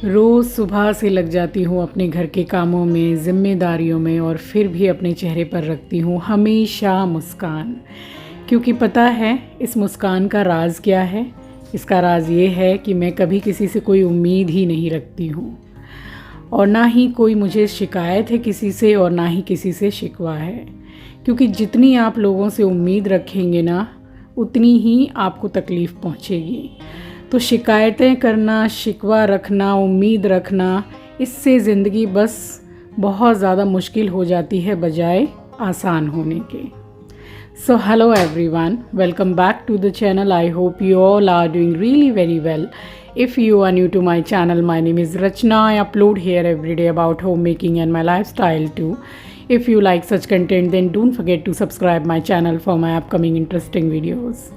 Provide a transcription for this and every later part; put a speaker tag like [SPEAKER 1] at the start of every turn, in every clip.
[SPEAKER 1] रोज़ सुबह से लग जाती हूँ अपने घर के कामों में, ज़िम्मेदारियों में, और फिर भी अपने चेहरे पर रखती हूँ हमेशा मुस्कान। क्योंकि पता है इस मुस्कान का राज क्या है। इसका राज ये है कि मैं कभी किसी से कोई उम्मीद ही नहीं रखती हूँ, और ना ही कोई मुझे शिकायत है किसी से, और ना ही किसी से शिकवा है। क्योंकि जितनी आप लोगों से उम्मीद रखेंगे ना, उतनी ही आपको तकलीफ़ पहुँचेगी। तो शिकायतें करना, शिकवा रखना, उम्मीद रखना, इससे ज़िंदगी बस बहुत ज़्यादा मुश्किल हो जाती है बजाय आसान होने के। So hello everyone, welcome back to the channel. I hope you all are doing really very well. If you are new to my channel, my name is Rachna. I upload here every day about homemaking and my lifestyle too. If you like such content, then don't forget to subscribe my channel for my upcoming interesting videos.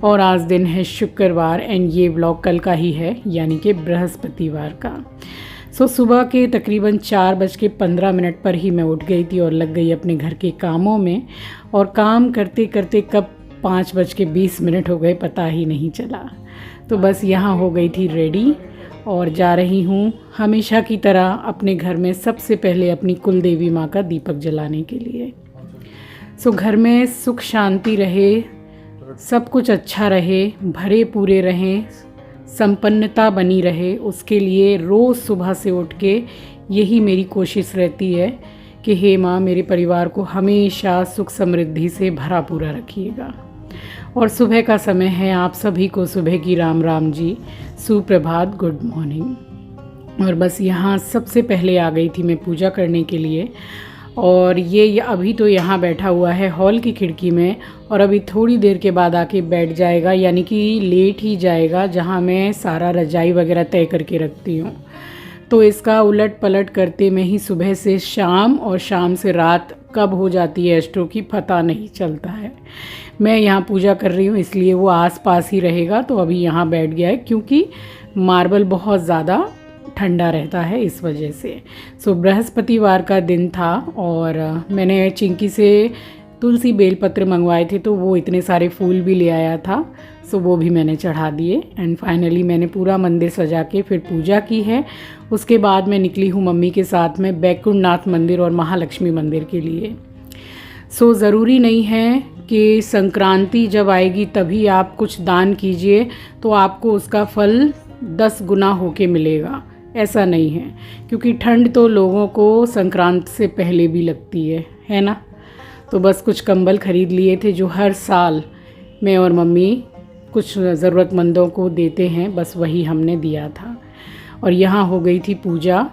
[SPEAKER 1] और आज दिन है शुक्रवार and ये vlog कल का ही है, यानी कि बृहस्पतिवार का। सुबह के तकरीबन 4:15 पर ही मैं उठ गई थी और लग गई अपने घर के कामों में। और काम करते करते कब 5:20 हो गए पता ही नहीं चला। तो बस यहाँ हो गई थी रेडी और जा रही हूँ हमेशा की तरह अपने घर में सबसे पहले अपनी कुल देवी माँ का दीपक जलाने के लिए। घर में सुख शांति रहे, सब कुछ अच्छा रहे, भरे पूरे रहें, संपन्नता बनी रहे, उसके लिए रोज़ सुबह से उठ के यही मेरी कोशिश रहती है कि हे माँ, मेरे परिवार को हमेशा सुख समृद्धि से भरा पूरा रखिएगा। और सुबह का समय है, आप सभी को सुबह की राम राम जी, सुप्रभात, गुड मॉर्निंग। और बस यहाँ सबसे पहले आ गई थी मैं पूजा करने के लिए। और ये अभी तो यहाँ बैठा हुआ है हॉल की खिड़की में, और अभी थोड़ी देर के बाद आके बैठ जाएगा, यानी कि लेट ही जाएगा, जहाँ मैं सारा रजाई वगैरह तय करके रखती हूँ। तो इसका उलट पलट करते में ही सुबह से शाम और शाम से रात कब हो जाती है एस्ट्रो की पता नहीं चलता है। मैं यहाँ पूजा कर रही हूँ इसलिए वो आसपास ही रहेगा, तो अभी यहाँ बैठ गया है क्योंकि मार्बल बहुत ज़्यादा ठंडा रहता है इस वजह से। बृहस्पतिवार का दिन था और मैंने चिंकी से तुलसी बेलपत्र मंगवाए थे, तो वो इतने सारे फूल भी ले आया था। वो भी मैंने चढ़ा दिए एंड फाइनली मैंने पूरा मंदिर सजा के फिर पूजा की है। उसके बाद मैं निकली हूँ मम्मी के साथ में बैकुंठनाथ मंदिर और महालक्ष्मी मंदिर के लिए। ज़रूरी नहीं है कि संक्रांति जब आएगी तभी आप कुछ दान कीजिए तो आपको उसका फल 10 गुना होके मिलेगा, ऐसा नहीं है। क्योंकि ठंड तो लोगों को संक्रांति से पहले भी लगती है ना। तो बस कुछ कंबल ख़रीद लिए थे जो हर साल मैं और मम्मी कुछ ज़रूरतमंदों को देते हैं, बस वही हमने दिया था। और यहाँ हो गई थी पूजा,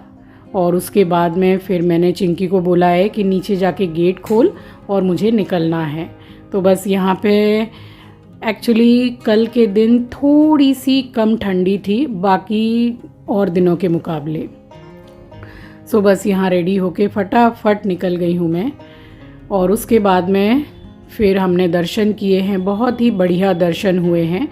[SPEAKER 1] और उसके बाद में फिर मैंने चिंकी को बोला है कि नीचे जाके गेट खोल और मुझे निकलना है। तो बस यहाँ पे एक्चुअली कल के दिन थोड़ी सी कम ठंडी थी बाकी और दिनों के मुकाबले। बस यहाँ रेडी होके फटाफट निकल गई हूँ मैं। और उसके बाद में फिर हमने दर्शन किए हैं, बहुत ही बढ़िया दर्शन हुए हैं।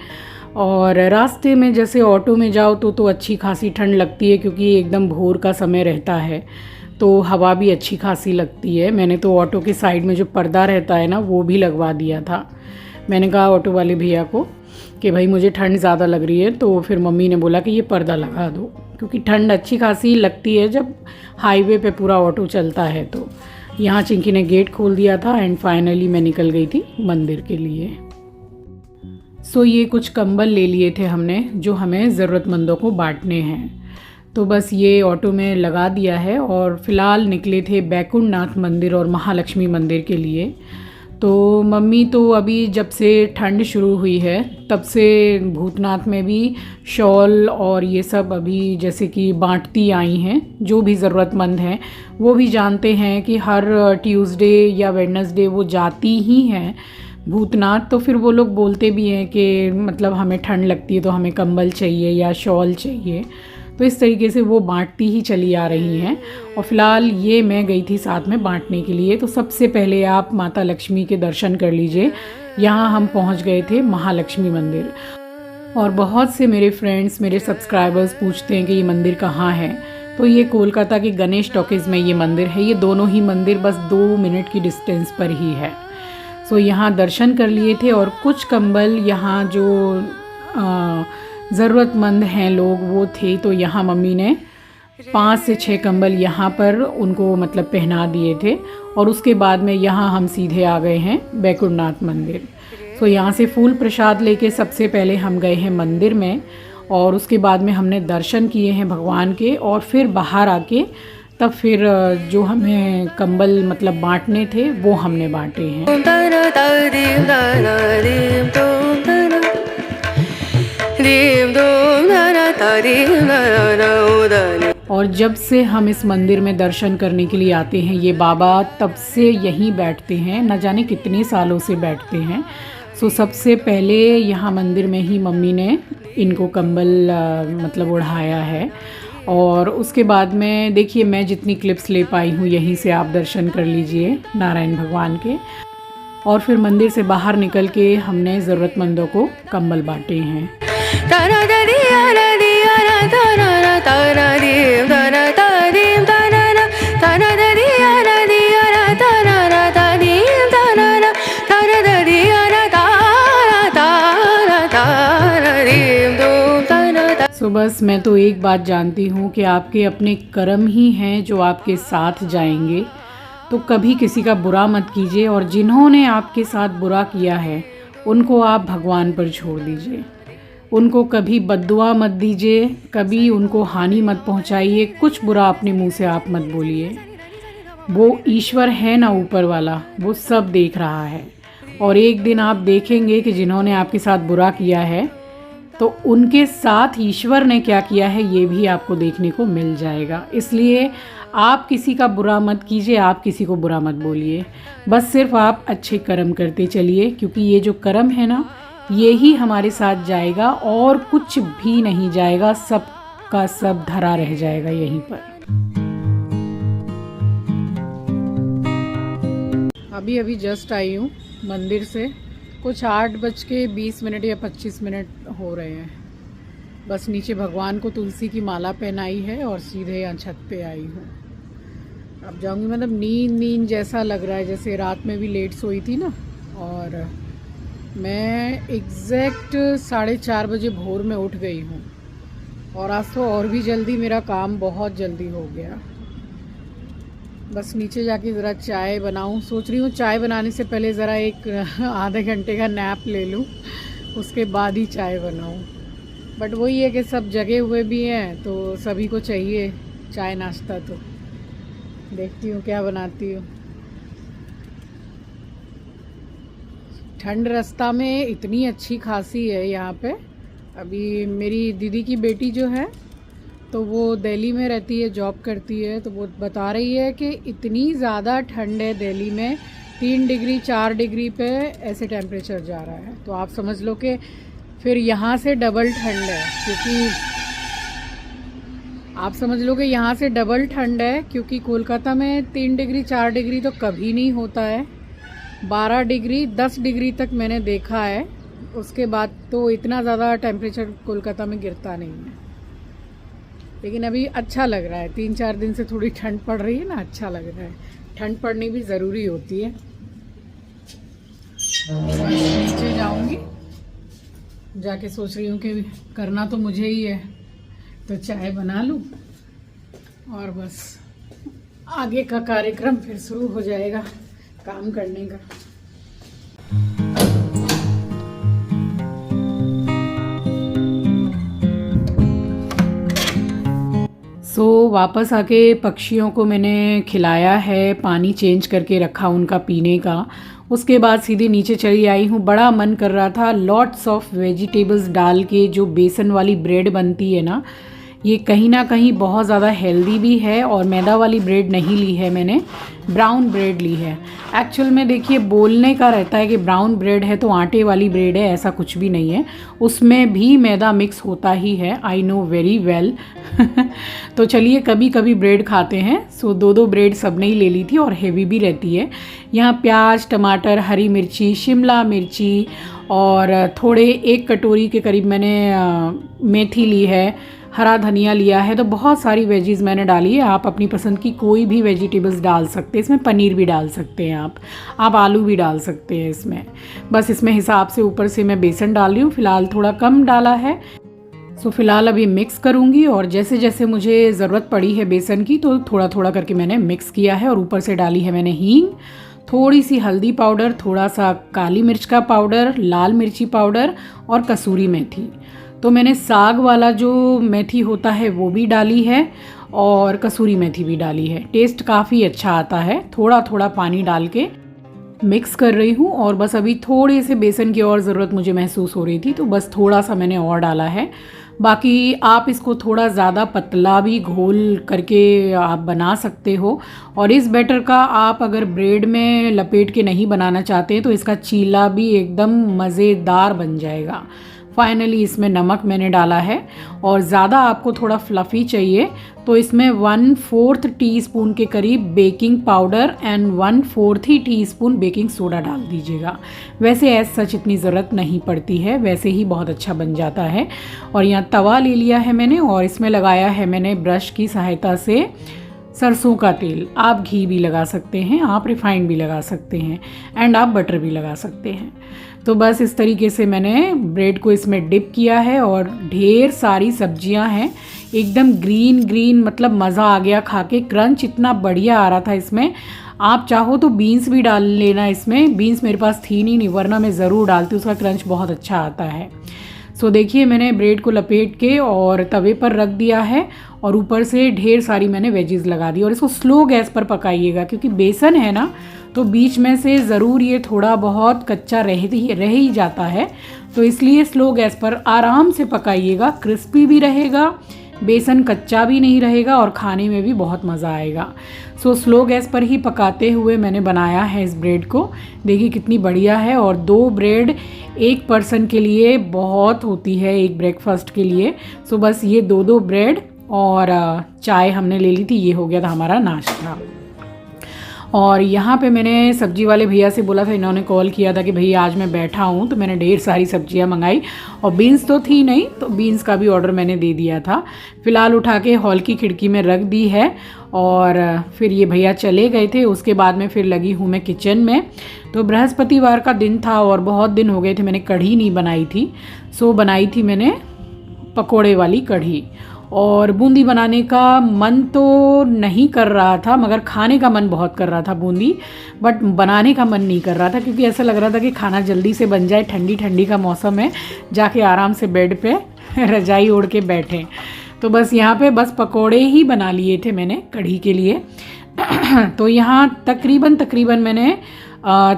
[SPEAKER 1] और रास्ते में जैसे ऑटो में जाओ तो अच्छी खासी ठंड लगती है, क्योंकि एकदम भोर का समय रहता है, तो हवा भी अच्छी खासी लगती है। मैंने तो ऑटो के साइड में जो पर्दा रहता है ना, वो भी लगवा दिया था। मैंने कहा ऑटो वाले भैया को कि भाई मुझे ठंड ज़्यादा लग रही है, तो फिर मम्मी ने बोला कि ये पर्दा लगा दो, क्योंकि ठंड अच्छी खासी लगती है जब हाईवे पे पूरा ऑटो चलता है। तो यहाँ चिंकी ने गेट खोल दिया था एंड फाइनली मैं निकल गई थी मंदिर के लिए। ये कुछ कंबल ले लिए थे हमने जो हमें ज़रूरतमंदों को बांटने हैं। तो बस ये ऑटो में लगा दिया है और फ़िलहाल निकले थे बैकुंठनाथ मंदिर और महालक्ष्मी मंदिर के लिए। तो मम्मी तो अभी जब से ठंड शुरू हुई है तब से भूतनाथ में भी शॉल और ये सब अभी जैसे कि बांटती आई हैं। जो भी ज़रूरतमंद हैं वो भी जानते हैं कि हर ट्यूसडे या वेडनेसडे वो जाती ही हैं भूतनाथ। तो फिर वो लोग बोलते भी हैं कि मतलब हमें ठंड लगती है तो हमें कंबल चाहिए या शॉल चाहिए, तो इस तरीके से वो बांटती ही चली आ रही हैं। और फ़िलहाल ये मैं गई थी साथ में बांटने के लिए। तो सबसे पहले आप माता लक्ष्मी के दर्शन कर लीजिए। यहाँ हम पहुँच गए थे महालक्ष्मी मंदिर। और बहुत से मेरे फ्रेंड्स, मेरे सब्सक्राइबर्स पूछते हैं कि ये मंदिर कहाँ है। तो ये कोलकाता के गणेश टॉकीज़ में ये मंदिर है। ये दोनों ही मंदिर बस 2 मिनट की डिस्टेंस पर ही है। यहाँ दर्शन कर लिए थे और कुछ कंबल यहाँ जो ज़रूरतमंद हैं लोग वो थे, तो यहाँ मम्मी ने 5 से 6 कंबल यहाँ पर उनको मतलब पहना दिए थे। और उसके बाद में यहाँ हम सीधे आ गए हैं बैकुंठनाथ मंदिर। तो यहाँ से फूल प्रसाद लेके सबसे पहले हम गए हैं मंदिर में, और उसके बाद में हमने दर्शन किए हैं भगवान के, और फिर बाहर आके तब फिर जो हमें कंबल मतलब बांटने थे वो हमने बांटे हैं। और जब से हम इस मंदिर में दर्शन करने के लिए आते हैं, ये बाबा तब से यहीं बैठते हैं, न जाने कितने सालों से बैठते हैं। सो सबसे पहले यहाँ मंदिर में ही मम्मी ने इनको कंबल मतलब ओढ़ाया है। और उसके बाद में देखिए मैं जितनी क्लिप्स ले पाई हूँ यहीं से आप दर्शन कर लीजिए नारायण भगवान के। और फिर मंदिर से बाहर निकल के हमने ज़रूरतमंदों को कंबल बांटे हैं। तो बस मैं तो एक बात जानती हूँ कि आपके अपने कर्म ही हैं जो आपके साथ जाएंगे, तो कभी किसी का बुरा मत कीजिए। और जिन्होंने आपके साथ बुरा किया है उनको आप भगवान पर छोड़ दीजिए, उनको कभी बद्दुआ मत दीजिए, कभी उनको हानि मत पहुँचाइए, कुछ बुरा अपने मुँह से आप मत बोलिए। वो ईश्वर है ना ऊपर वाला, वो सब देख रहा है। और एक दिन आप देखेंगे कि जिन्होंने आपके साथ बुरा किया है तो उनके साथ ईश्वर ने क्या किया है ये भी आपको देखने को मिल जाएगा। इसलिए आप किसी का बुरा मत कीजिए, आप किसी को बुरा मत बोलिए, बस सिर्फ आप अच्छे कर्म करते चलिए, क्योंकि ये जो कर्म है ना ये ही हमारे साथ जाएगा और कुछ भी नहीं जाएगा, सब का सब धरा रह जाएगा यहीं पर। अभी जस्ट आई हूँ मंदिर से, कुछ 8:20 या 25 हो रहे हैं। बस नीचे भगवान को तुलसी की माला पहनाई है और सीधे यहाँ छत पे आई हूँ। अब जाऊँगी, मतलब नींद जैसा लग रहा है, जैसे रात में भी लेट सोई थी ना। और मैं एग्जैक्ट 4:30 बजे भोर में उठ गई हूँ, और आज तो और भी जल्दी मेरा काम बहुत जल्दी हो गया। बस नीचे जाके ज़रा चाय बनाऊं, सोच रही हूँ चाय बनाने से पहले ज़रा एक आधे घंटे का नैप ले लूँ, उसके बाद ही चाय बनाऊं। बट वही है कि सब जगे हुए भी हैं तो सभी को चाहिए चाय नाश्ता, तो देखती हूँ क्या बनाती हूँ। ठंड रास्ता में इतनी अच्छी खासी है यहाँ पे। अभी मेरी दीदी की बेटी जो है तो वो दिल्ली में रहती है, जॉब करती है, तो वो बता रही है कि इतनी ज़्यादा ठंड है दिल्ली में, 3 डिग्री 4 डिग्री पे ऐसे टेम्परेचर जा रहा है। तो आप समझ लो कि फिर यहाँ से डबल ठंड है, क्योंकि आप समझ लो कि यहाँ से डबल ठंड है, क्योंकि कोलकाता में 3 डिग्री 4 डिग्री तो कभी नहीं होता है, 12 डिग्री 10 डिग्री तक मैंने देखा है। उसके बाद तो इतना ज़्यादा टेम्परेचर कोलकाता में गिरता नहीं है। लेकिन अभी अच्छा लग रहा है, 3-4 दिन से थोड़ी ठंड पड़ रही है ना, अच्छा लग रहा है। ठंड पड़नी भी ज़रूरी होती है। नीचे जाऊंगी, जाके सोच रही हूँ कि करना तो मुझे ही है, तो चाय बना लूँ और बस आगे का कार्यक्रम फिर शुरू हो जाएगा काम करने का। वापस आके पक्षियों को मैंने खिलाया है, पानी चेंज करके रखा उनका पीने का। उसके बाद सीधे नीचे चली आई हूँ। बड़ा मन कर रहा था लॉट्स ऑफ वेजिटेबल्स डाल के जो बेसन वाली ब्रेड बनती है ना, ये कहीं ना कहीं बहुत ज़्यादा हेल्दी भी है। और मैदा वाली ब्रेड नहीं ली है मैंने, ब्राउन ब्रेड ली है। एक्चुअल में देखिए बोलने का रहता है कि ब्राउन ब्रेड है तो आटे वाली ब्रेड है, ऐसा कुछ भी नहीं है, उसमें भी मैदा मिक्स होता ही है। I know very well. तो चलिए कभी कभी ब्रेड खाते हैं। सो 2-2 ब्रेड सब ने ही ले ली थी और हेवी भी रहती है। यहाँ प्याज, टमाटर, हरी मिर्ची, शिमला मिर्ची और थोड़े 1 कटोरी के करीब मैंने मेथी ली है, हरा धनिया लिया है। तो बहुत सारी वेजीज़ मैंने डाली है। आप अपनी पसंद की कोई भी वेजिटेबल्स डाल सकते हैं, इसमें पनीर भी डाल सकते हैं, आप आलू भी डाल सकते हैं इसमें। बस इसमें हिसाब से ऊपर से मैं बेसन डाल रही हूँ, फ़िलहाल थोड़ा कम डाला है। सो फिलहाल अभी मिक्स करूँगी और जैसे जैसे मुझे ज़रूरत पड़ी है बेसन की तो थोड़ा थोड़ा करके मैंने मिक्स किया है। और ऊपर से डाली है मैंने हींग, थोड़ी सी हल्दी पाउडर, थोड़ा सा काली मिर्च का पाउडर, लाल मिर्ची पाउडर और कसूरी मेथी। तो मैंने साग वाला जो मेथी होता है वो भी डाली है और कसूरी मेथी भी डाली है। टेस्ट काफ़ी अच्छा आता है। थोड़ा थोड़ा पानी डाल के मिक्स कर रही हूँ और बस अभी थोड़े से बेसन की और ज़रूरत मुझे महसूस हो रही थी तो बस थोड़ा सा मैंने और डाला है। बाकी आप इसको थोड़ा ज़्यादा पतला भी घोल करके आप बना सकते हो। और इस बैटर का आप अगर ब्रेड में लपेट के नहीं बनाना चाहते हैं तो इसका चीला भी एकदम मज़ेदार बन जाएगा। फाइनली इसमें नमक मैंने डाला है और ज़्यादा आपको थोड़ा फ्लफ़ी चाहिए तो इसमें 1/4 टीस्पून के करीब baking powder and 1/4 he teaspoon baking soda डाल दीजिएगा। वैसे एज सच इतनी ज़रूरत नहीं पड़ती है, वैसे ही बहुत अच्छा बन जाता है। और यहाँ तवा ले लिया है मैंने और इसमें लगाया है मैंने ब्रश की सहायता से सरसों का तेल। आप घी भी लगा सकते हैं, आप रिफाइंड भी लगा सकते हैं एंड आप बटर भी लगा सकते हैं। तो बस इस तरीके से मैंने ब्रेड को इसमें डिप किया है और ढेर सारी सब्जियां हैं, एकदम ग्रीन ग्रीन, मतलब मज़ा आ गया खा के। क्रंच इतना बढ़िया आ रहा था इसमें। आप चाहो तो बीन्स भी डाल लेना इसमें। बीन्स मेरे पास थी नहीं, वरना मैं ज़रूर डालती, उसका क्रंच बहुत अच्छा आता है। सो देखिए मैंने ब्रेड को लपेट के और तवे पर रख दिया है और ऊपर से ढेर सारी मैंने वेजीज लगा दी। और इसको स्लो गैस पर पकाइएगा क्योंकि बेसन है ना, तो बीच में से ज़रूर ये थोड़ा बहुत कच्चा रह ही जाता है। तो इसलिए स्लो गैस पर आराम से पकाइएगा, क्रिस्पी भी रहेगा, बेसन कच्चा भी नहीं रहेगा और खाने में भी बहुत मज़ा आएगा। सो स्लो गैस पर ही पकाते हुए मैंने बनाया है इस ब्रेड को। देखिए कितनी बढ़िया है। और 2 ब्रेड एक पर्सन के लिए बहुत होती है एक ब्रेकफास्ट के लिए। सो बस ये 2 ब्रेड और चाय हमने ले ली थी, ये हो गया था हमारा नाश्ता। और यहाँ पे मैंने सब्जी वाले भैया से बोला था, इन्होंने कॉल किया था कि भैया आज मैं बैठा हूँ, तो मैंने ढेर सारी सब्जियाँ मंगाई और बीन्स तो थी नहीं तो बीन्स का भी ऑर्डर मैंने दे दिया था। फ़िलहाल उठा के हॉल की खिड़की में रख दी है और फिर ये भैया चले गए थे। उसके बाद में फिर लगी हूँ मैं किचन में। तो बृहस्पतिवार का दिन था और बहुत दिन हो गए थे मैंने कढ़ी नहीं बनाई थी। सो बनाई थी मैंने पकोड़े वाली कढ़ी। और बूंदी बनाने का मन तो नहीं कर रहा था, मगर खाने का मन बहुत कर रहा था बूंदी, बट बनाने का मन नहीं कर रहा था क्योंकि ऐसा लग रहा था कि खाना जल्दी से बन जाए, ठंडी ठंडी का मौसम है, जाके आराम से बेड पे रजाई ओढ़ के बैठें। तो बस यहाँ पे बस पकोड़े ही बना लिए थे मैंने कढ़ी के लिए। तो यहाँ तकरीबन मैंने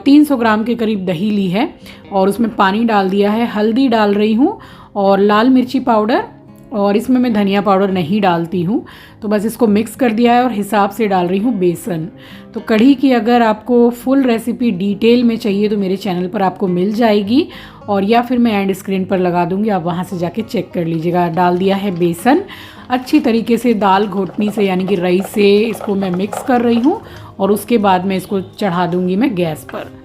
[SPEAKER 1] 300 ग्राम के करीब दही ली है और उसमें पानी डाल दिया है, हल्दी डाल रही हूँ और लाल मिर्ची पाउडर, और इसमें मैं धनिया पाउडर नहीं डालती हूँ। तो बस इसको मिक्स कर दिया है और हिसाब से डाल रही हूँ बेसन। तो कढ़ी की अगर आपको फुल रेसिपी डिटेल में चाहिए तो मेरे चैनल पर आपको मिल जाएगी, और या फिर मैं एंड स्क्रीन पर लगा दूँगी, आप वहाँ से जाके चेक कर लीजिएगा। डाल दिया है बेसन, अच्छी तरीके से दाल घोटनी से यानी कि रई से इसको मैं मिक्स कर रही हूँ और उसके बाद में इसको चढ़ा दूँगी मैं गैस पर।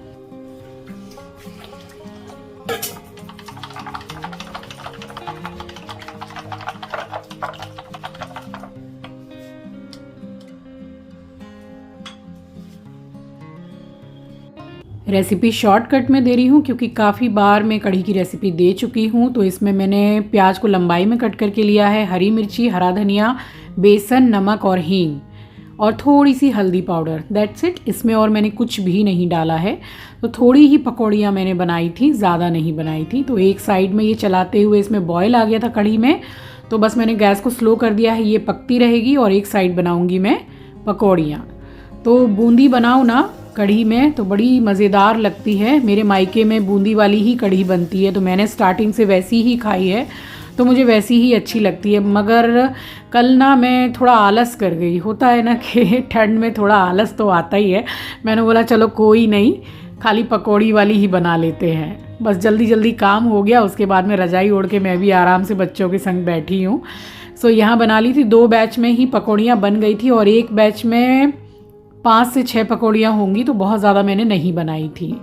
[SPEAKER 1] रेसिपी शॉर्टकट में दे रही हूँ क्योंकि काफ़ी बार मैं कढ़ी की रेसिपी दे चुकी हूँ। तो इसमें मैंने प्याज को लंबाई में कट करके लिया है, हरी मिर्ची, हरा धनिया, बेसन, नमक और हींग और थोड़ी सी हल्दी पाउडर, दैट्स इट। इसमें और मैंने कुछ भी नहीं डाला है। तो थोड़ी ही पकौड़ियाँ मैंने बनाई थी, ज़्यादा नहीं बनाई थी। तो एक साइड में ये चलाते हुए इसमें बॉयल आ गया था कढ़ी में, तो बस मैंने गैस को स्लो कर दिया है, ये पकती रहेगी और एक साइड बनाऊँगी मैं पकौड़ियाँ। तो बूंदी बनाओ ना कढ़ी में तो बड़ी मज़ेदार लगती है। मेरे मायके में बूंदी वाली ही कढ़ी बनती है, तो मैंने स्टार्टिंग से वैसी ही खाई है, तो मुझे वैसी ही अच्छी लगती है। मगर कल ना मैं थोड़ा आलस कर गई, होता है ना कि ठंड में थोड़ा आलस तो आता ही है। मैंने बोला चलो कोई नहीं, खाली पकौड़ी वाली ही बना लेते हैं। बस जल्दी जल्दी काम हो गया, उसके बाद में रजाई ओढ़ के मैं भी आराम से बच्चों के संग बैठी हूँ। सो यहाँ बना ली थी, 2 बैच में ही पकौड़ियाँ बन गई थी और एक बैच में 5 से 6 पकौड़ियाँ होंगी, तो बहुत ज़्यादा मैंने नहीं बनाई थी।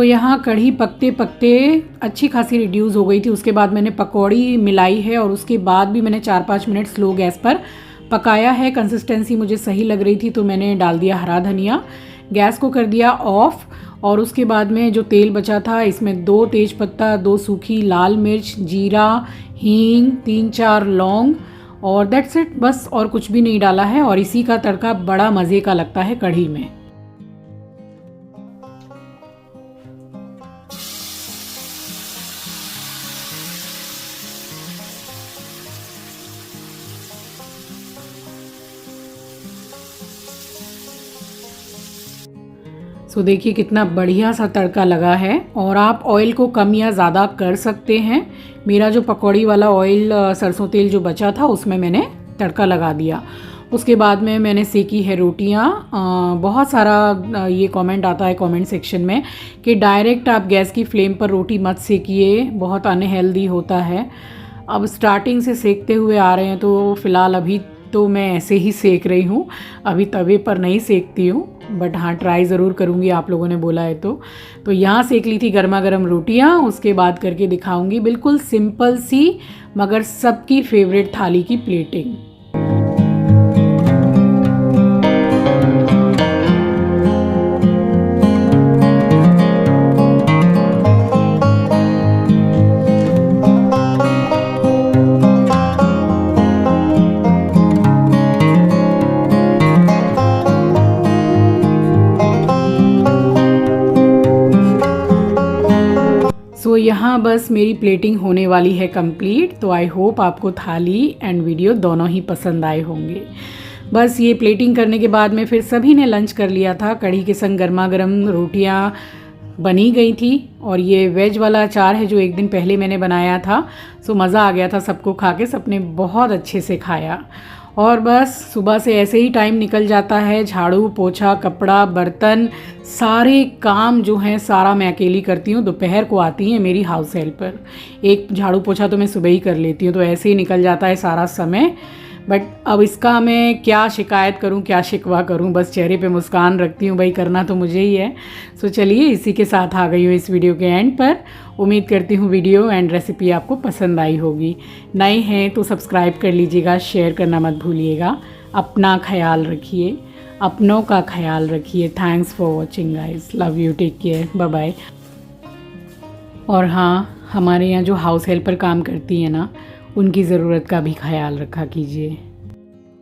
[SPEAKER 1] यहाँ कढ़ी पकते पकते अच्छी खासी रिड्यूस हो गई थी। उसके बाद मैंने पकौड़ी मिलाई है और उसके बाद भी मैंने 4-5 मिनट स्लो गैस पर पकाया है। कंसिस्टेंसी मुझे सही लग रही थी तो मैंने डाल दिया हरा धनिया, गैस को कर दिया ऑफ। और उसके बाद में जो तेल बचा था इसमें 2 तेज़पत्ता, 2 सूखी लाल मिर्च, जीरा, हींग, 3-4 लौंग और दैट्स इट, बस और कुछ भी नहीं डाला है। और इसी का तड़का बड़ा मज़े का लगता है कढ़ी में। तो देखिए कितना बढ़िया सा तड़का लगा है। और आप ऑयल को कम या ज़्यादा कर सकते हैं। मेरा जो पकौड़ी वाला ऑयल सरसों तेल जो बचा था उसमें मैंने तड़का लगा दिया। उसके बाद में मैंने सेकी है रोटियां। बहुत सारा ये कमेंट आता है कमेंट सेक्शन में कि डायरेक्ट आप गैस की फ्लेम पर रोटी मत सेकिए, बहुत अनहेल्दी होता है। अब स्टार्टिंग से सेकते हुए आ रहे हैं तो फ़िलहाल अभी तो मैं ऐसे ही सेक रही हूँ, अभी तवे पर नहीं सेकती हूँ। बट हाँ, ट्राई ज़रूर करूँगी, आप लोगों ने बोला है तो यहाँ सेक ली थी गर्मा गर्म रोटियाँ। उसके बाद करके दिखाऊँगी बिल्कुल सिंपल सी मगर सबकी फेवरेट थाली की प्लेटिंग। सो यहाँ बस मेरी प्लेटिंग होने वाली है कंप्लीट। तो आई होप आपको थाली एंड वीडियो दोनों ही पसंद आए होंगे। बस ये प्लेटिंग करने के बाद में फिर सभी ने लंच कर लिया था। कढ़ी के संग गर्मा गर्म रोटियाँ बनी गई थी और ये वेज वाला अचार है जो एक दिन पहले मैंने बनाया था। सो मज़ा आ गया था सबको खा के, सबने बहुत अच्छे से खाया। और बस सुबह से ऐसे ही टाइम निकल जाता है। झाड़ू पोछा, कपड़ा, बर्तन, सारे काम जो हैं सारा मैं अकेली करती हूँ। दोपहर को आती हैं मेरी हाउस हेल्पर। एक झाड़ू पोछा तो मैं सुबह ही कर लेती हूँ, तो ऐसे ही निकल जाता है सारा समय। बट अब इसका मैं क्या शिकायत करूं, क्या शिकवा करूं, बस चेहरे पे मुस्कान रखती हूं, भाई करना तो मुझे ही है। सो चलिए इसी के साथ आ गई हूँ इस वीडियो के एंड पर। उम्मीद करती हूँ वीडियो एंड रेसिपी आपको पसंद आई होगी। नए हैं तो सब्सक्राइब कर लीजिएगा, शेयर करना मत भूलिएगा। अपना ख्याल रखिए, अपनों का ख्याल रखिए। Thanks for watching guys, love you, take care, bye bye. और हाँ, हमारे यहाँ जो हाउस हेल्पर काम करती है ना, उनकी ज़रूरत का भी ख्याल रखा कीजिए।